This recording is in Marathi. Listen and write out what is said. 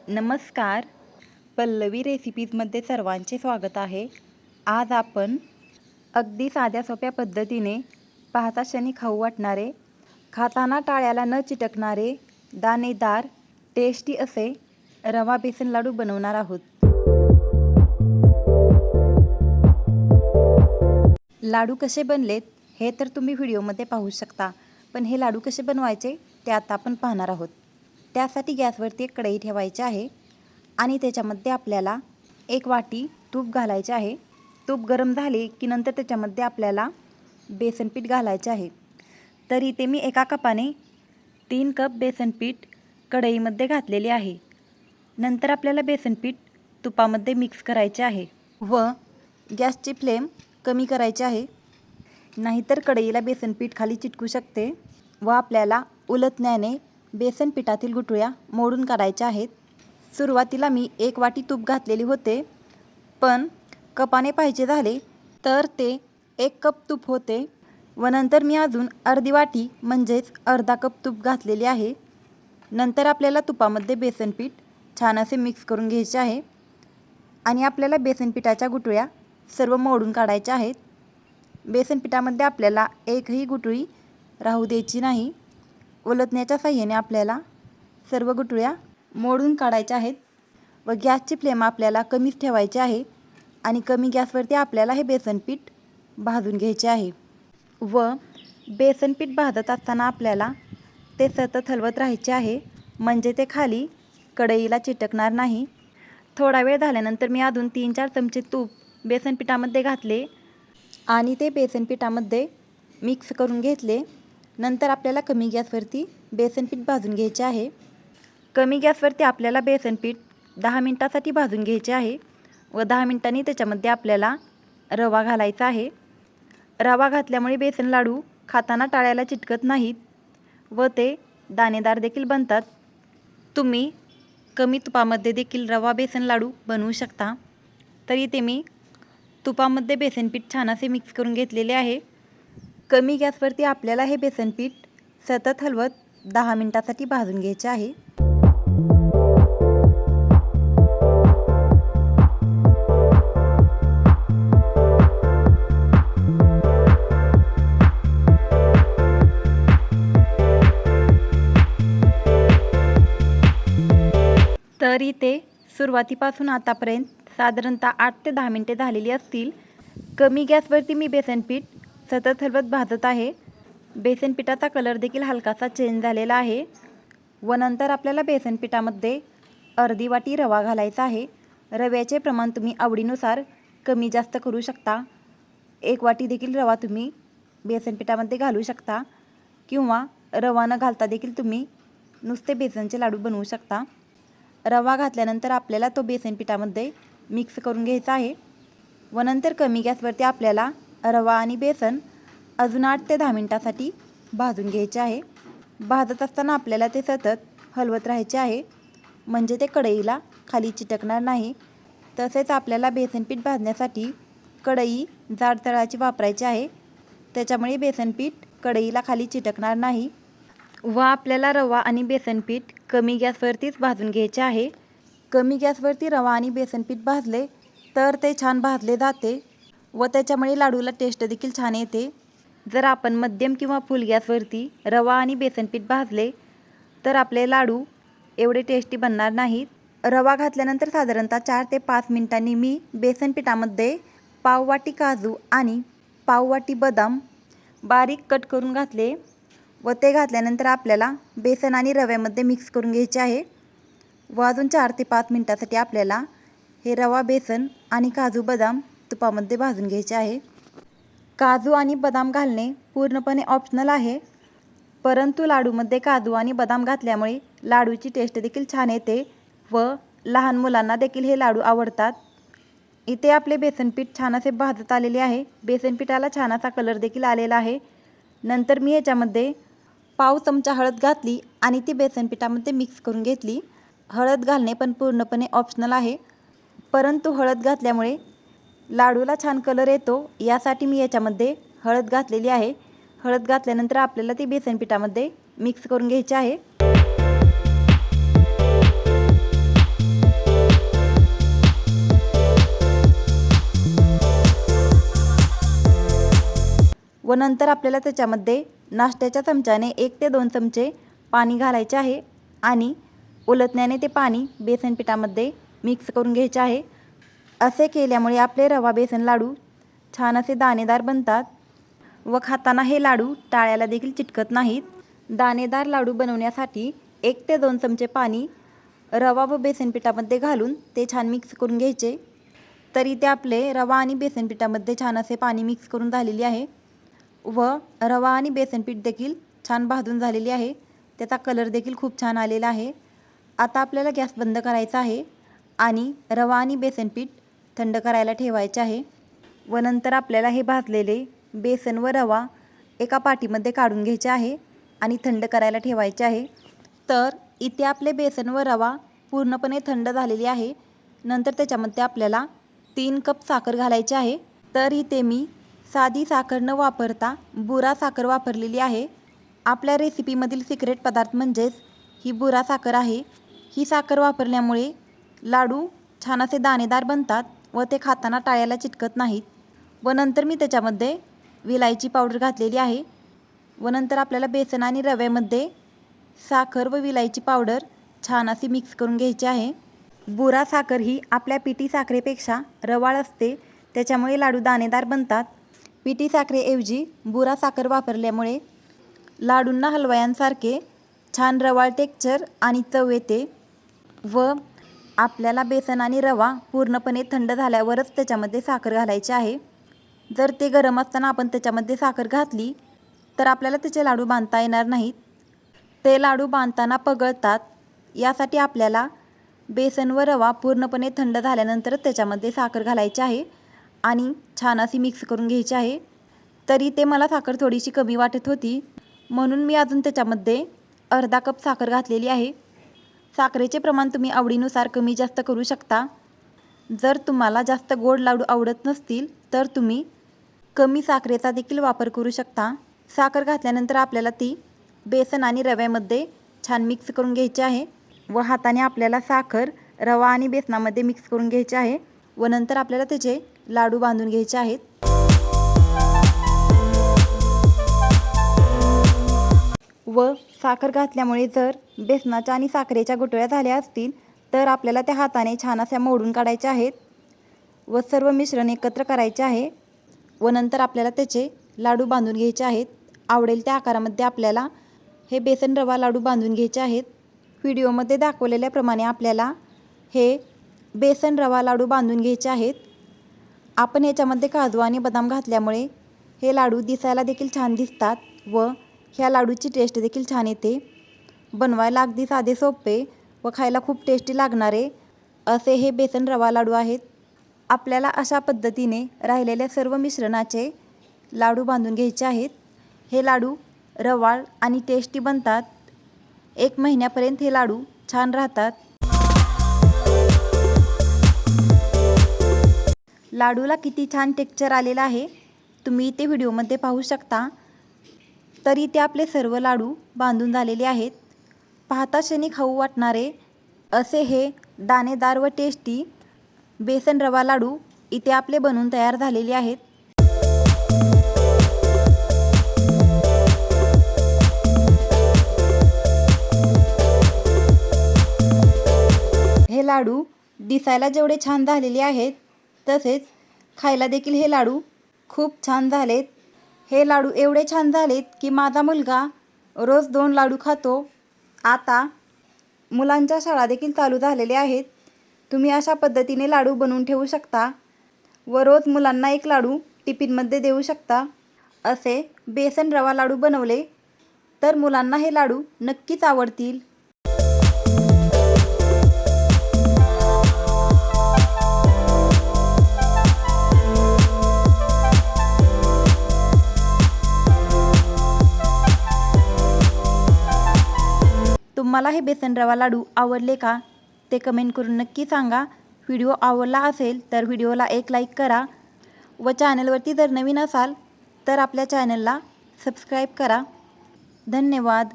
नमस्कार. पल्लवी रेसिपीजमध्ये सर्वांचे स्वागत आहे. आज आपण अगदी साध्या सोप्या पद्धतीने पाहता क्षणी खाऊ वाटणारे, खाताना टाळ्याला न चिटकणारे, दाणेदार, टेस्टी असे रवा बेसन लाडू बनवणार आहोत. लाडू कसे बनलेत हे तर तुम्ही व्हिडिओमध्ये पाहू शकता, पण हे लाडू कसे बनवायचे ते आता आपण पाहणार आहोत. त्यासाठी गॅसवरती एक कढई ठेवायची आहे आणि त्याच्यामध्ये आपल्याला 1 वाटी तूप घालायचे आहे. तूप गरम झाले की नंतर त्याच्यामध्ये आपल्याला बेसन पीठ घालायचे आहे. तर इथे मी एका कपाने 3 कप बेसन पीठ कढईमध्ये घातलेले आहे. नंतर आपल्याला बेसन पीठ तुपामध्ये मिक्स करायचे आहे व गॅसची फ्लेम कमी करायची आहे, नाहीतर कढईला बेसन पीठ खाली चिटकू शकते व आपल्याला उलटण्याने बेसन पिठातील गुठळ्या मोडून काढायच्या आहेत. सुरुवातीला मी 1 वाटी तूप घातलेले होते, पण कपाने पाहिजे झाले तर ते 1 कप तूप होते व नंतर मी अजून अर्धी वाटी म्हणजेच अर्धा कप तूप घातलेले आहे. नंतर आपल्याला तुपामध्ये बेसन पीठ छान असे मिक्स करून घ्यायचे आहे आणि आपल्याला बेसन पिठाच्या गुठळ्या सर्व मोडून काढायच्या आहेत. बेसन पिठामध्ये आपल्याला एकही गुठळी राहू द्यायची नाही. उलटण्याच्या साहाय्याने आपल्याला सर्व गुठळ्या मोडून काढायच्या आहेत व गॅसची फ्लेम आपल्याला कमीच ठेवायची आहे आणि कमी गॅसवरती आपल्याला हे बेसन पीठ भाजून घ्यायचे आहे व बेसन पीठ भाजत असताना आपल्याला ते सतत हलवत राहायचे आहे, म्हणजे ते खाली कढईला चिटकणार नाही. थोडा वेळ झाल्यानंतर मी अजून 3-4 चमचे तूप बेसन पिठामध्ये घातले आणि ते बेसन पिठामध्ये मिक्स करून घेतले. नंतर आपल्याला कमी गॅसवरती बेसन पीठ भाजून घ्यायचे आहे. कमी गॅसवरती आपल्याला बेसन पीठ 10 मिनिटासाठी भाजून घ्यायचे आहे व 10 मिनिटांनी त्याच्यामध्ये आपल्याला रवा घालायचा आहे. रवा घातल्यामुळे बेसन लाडू खाताना टाळ्याला चिटकत नाहीत व ते दाणेदार देखील बनतात. तुम्ही कमी तुपामध्ये देखील रवा बेसन लाडू बनवू शकता. तर इथे मी तुपामध्ये बेसन पीठ छान असे मिक्स करून घेतलेले आहे. कमी गॅसवरती आपल्याला हे बेसन पीठ सतत हलवत 10 मिनिटासाठी भाजून घ्यायचे आहे. तर इथे सुरुवातीपासून आतापर्यंत साधारणतः 8 ते 10 मिनिटे झालेली असतील. कमी गॅसवरती मी बेसन पीठ सतत हलवत भाजत आहे. बेसन पिठाचा कलर देखील हलकासा चेंज झालेला आहे व नंतर आपल्याला बेसन पिठामध्ये अर्धी वाटी रवा घालायचा आहे. रव्याचे प्रमाण तुम्ही आवडीनुसार कमी जास्त करू शकता. 1 वाटी देखील रवा तुम्ही बेसन पिठामध्ये घालू शकता किंवा रवा न घालता देखील तुम्ही नुसते बेसनचे लाडू बनवू शकता. रवा घातल्यानंतर आपल्याला तो बेसन पिठामध्ये मिक्स करून घ्यायचा आहे व नंतर कमी गॅसवरती आपल्याला रवा आणि बेसन अजून 8 ते 10 मिनिटासाठी भाजून घ्यायचे आहे. भाजत असताना आपल्याला ते सतत हलवत राहायचे आहे, म्हणजे ते कढईला खाली चिटकणार नाही. तसेच आपल्याला बेसन पीठ भाजण्यासाठी कढई जाड तळाची वापरायची आहे, त्याच्यामुळे बेसन पीठ कढईला खाली चिटकणार नाही व आपल्याला रवा आणि बेसन पीठ कमी गॅसवरतीच भाजून घ्यायचे आहे. कमी गॅसवरती रवा आणि बेसन पीठ भाजले तर ते छान भाजले जाते व त्याच्यामुळे लाडूला टेस्ट देखील छान येते. जर आपण मध्यम किंवा फुल गॅसवरती रवा आणि बेसन पीठ भाजले तर आपले लाडू एवढे टेस्टी बनणार नाहीत. रवा घातल्यानंतर साधारणतः 4 ते 5 मिनिटांनी मी बेसन पिठामध्ये पाव वाटी काजू आणि पाव वाटी बदाम बारीक कट करून घातले व ते घातल्यानंतर आपल्याला बेसन आणि रव्यामध्ये मिक्स करून घ्यायचे आहे व अजून 4 ते 5 मिनिटासाठी आपल्याला हे रवा बेसन आणि काजू बदाम तुपामध्ये भाजून घ्यायचे आहे. काजू आणि बदाम घालणे पूर्णपणे ऑप्शनल आहे, परंतु लाडूमध्ये काजू आणि बदाम घातल्यामुळे लाडूची टेस्ट देखील छान येते व लहान मुलांना देखील हे लाडू आवडतात. इथे आपले बेसन पीठ छान असे भाजत आलेले आहे. बेसन पिठाला छान असा कलर देखील आलेला आहे. नंतर मी याच्यामध्ये पाव चमचा हळद घातली आणि ती बेसन पिठामध्ये मिक्स करून घेतली. हळद घालणे पण पूर्णपणे ऑप्शनल आहे, परंतु हळद घातल्यामुळे लाडूला छान कलर येतो, यासाठी मी याच्यामध्ये हळद घातलेली आहे. हळद घातल्यानंतर आपल्याला ती बेसन पिठामध्ये मिक्स करून घ्यायची आहे. व नंतर आपल्याला त्याच्यामध्ये नाश्त्याच्या चमच्याने 1 ते 2 चमचे पाणी घालायचे आहे आणि उलटण्याने ते पाणी बेसन पिठामध्ये मिक्स करून घ्यायचे आहे। असे केल्यामुळे आपले रवा बेसन लाडू छान असे दाणेदार बनतात व खाताना हे लाडू टाळ्याला देखील चिटकत नाहीत। दाणेदार लाडू बनवण्यासाठी 1 ते 2 चमचे पाणी रवा व बेसन पिठामध्ये घालून ते छान मिक्स करून घ्यायचे। तर इथे आपले रवा आणि बेसन पिठामध्ये छान असे पाणी मिक्स करून झालेले आहे व रवा आणि बेसन पीठ देखील छान भाजून झालेली आहे। त्याचा कलर देखील खूप छान आलेला आहे। आता आपल्याला गॅस बंद करायचा आहे आणि रवा आणि बेसन पीठ थंड करायला ठेवायचे आहे व नंतर आपल्याला हे भाजलेले बेसन व रवा एका पाटीमध्ये काढून घ्यायचे आहे आणि थंड करायला ठेवायचे आहे। तर इथे आपले बेसन व रवा पूर्णपणे थंड झालेली आहे। नंतर त्याच्यामध्ये आपल्याला 3 कप साखर घालायची आहे। तर इथे मी साधी साखर न वापरता बुरा साखर वापरलेली आहे। आपल्या रेसिपीमधील सिक्रेट पदार्थ म्हणजेच ही बुरा साखर आहे। ही साखर वापरल्यामुळे लाडू छान असे दाणेदार बनतात व ते खाताना टाळ्याला चिटकत नाहीत। व नंतर मी त्याच्यामध्ये विलायची पावडर घातलेली आहे व नंतर आपल्याला बेसन आणि रव्यामध्ये साखर व विलायची पावडर छान अशी मिक्स करून घ्यायची आहे। बुरा साखर ही आपल्या पिठी साखरेपेक्षा रवाळ असते, त्याच्यामुळे लाडू दाणेदार बनतात। पिठी साखरेऐवजी बुरा साखर वापरल्यामुळे लाडूंना हलवयांसारखे छान रवाळ टेक्स्चर आणि चव येते व आपल्याला बेसन आणि रवा पूर्णपणे थंड झाल्यावरच त्याच्यामध्ये साखर घालायची आहे। जर ते गरम असताना आपण त्याच्यामध्ये साखर घातली तर आपल्याला त्याचे लाडू बांधता येणार नाहीत, ते लाडू बांधताना पगळतात। यासाठी आपल्याला बेसन व रवा पूर्णपणे थंड झाल्यानंतरच त्याच्यामध्ये साखर घालायची आहे आणि छान अशी मिक्स करून घ्यायची आहे। तरी ते मला साखर थोडीशी कमी वाटत होती म्हणून मी अजून त्याच्यामध्ये अर्धा कप साखर घातलेली आहे। साखरेचे प्रमाण तुम्ही आवडीनुसार कमी जास्त करू शकता। जर तुम्हाला जास्त गोड लाडू आवडत नसतील तर तुम्ही कमी साखरेचा देखील वापर करू शकता। साखर घातल्यानंतर आपल्याला ती बेसन आणि रव्यामध्ये छान मिक्स करून घ्यायची आहे व हाताने आपल्याला साखर रवा आणि बेसनामध्ये मिक्स करून घ्यायचे आहे व नंतर आपल्याला त्याचे लाडू बांधून घ्यायचे आहेत। व साखर घातल्यामुळे जर बेसनाच्या आणि साखरेच्या गुठळ्या झाल्या असतील तर आपल्याला त्या हाताने छान अशा मोडून काढायच्या आहेत व सर्व मिश्रण एकत्र करायचे आहे व नंतर आपल्याला त्याचे लाडू बांधून घ्यायचे आहेत। आवडेल त्या आकारामध्ये आपल्याला हे बेसन रवा लाडू बांधून घ्यायचे आहेत। व्हिडिओमध्ये दाखवलेल्याप्रमाणे आपल्याला हे बेसन रवा लाडू बांधून घ्यायचे आहेत। आपण याच्यामध्ये काजू आणि बदाम घातल्यामुळे हे लाडू दिसायला देखील छान दिसतात व ह्या लाडूची टेस्ट देखील छान येते। बनवायला अगदी साधे सोपे व खायला खूप टेस्टी लागणारे असे हे बेसन रवा लाडू आहेत। आपल्याला अशा पद्धतीने राहिलेल्या सर्व मिश्रणाचे लाडू बांधून घ्यायचे आहेत। हे लाडू रवाळ आणि टेस्टी बनतात। 1 महिन्यापर्यंत हे लाडू छान राहतात। लाडूला किती छान टेक्स्चर आलेला आहे तुम्ही इथे व्हिडिओमध्ये पाहू शकता। तर इथे आपले सर्व लाडू बांधून झालेले आहेत। पाहता क्षणी खाऊ वाटणारे असे हे दाणेदार व टेस्टी बेसन रवा लाडू इथे आपले बनून तयार झालेले आहेत। हे लाडू दिसायला जेवढे छान झालेले आहेत तसेच खायला देखील हे लाडू खूप छान झालेत। हे लाडू एवढे छान झालेत की माझा मुलगा रोज 2 लाडू खातो। आता मुलांच्या शाळा देखील चालू झालेल्या आहेत। तुम्ही अशा पद्धतीने लाडू बनवून ठेवू शकता व रोज मुलांना 1 लाडू टिफिनमध्ये देऊ शकता। असे बेसन रवा लाडू बनवले तर मुलांना हे लाडू नक्कीच आवडतील। तुम्हाला हे बेसन रवा लाडू आवडले का ते कमेंट करून नक्की सांगा। व्हिडिओ आवडला असेल तर व्हिडिओला एक लाईक करा व चॅनलवरती जर नवीन असाल तर आपल्या चॅनलला सबस्क्राईब करा। धन्यवाद।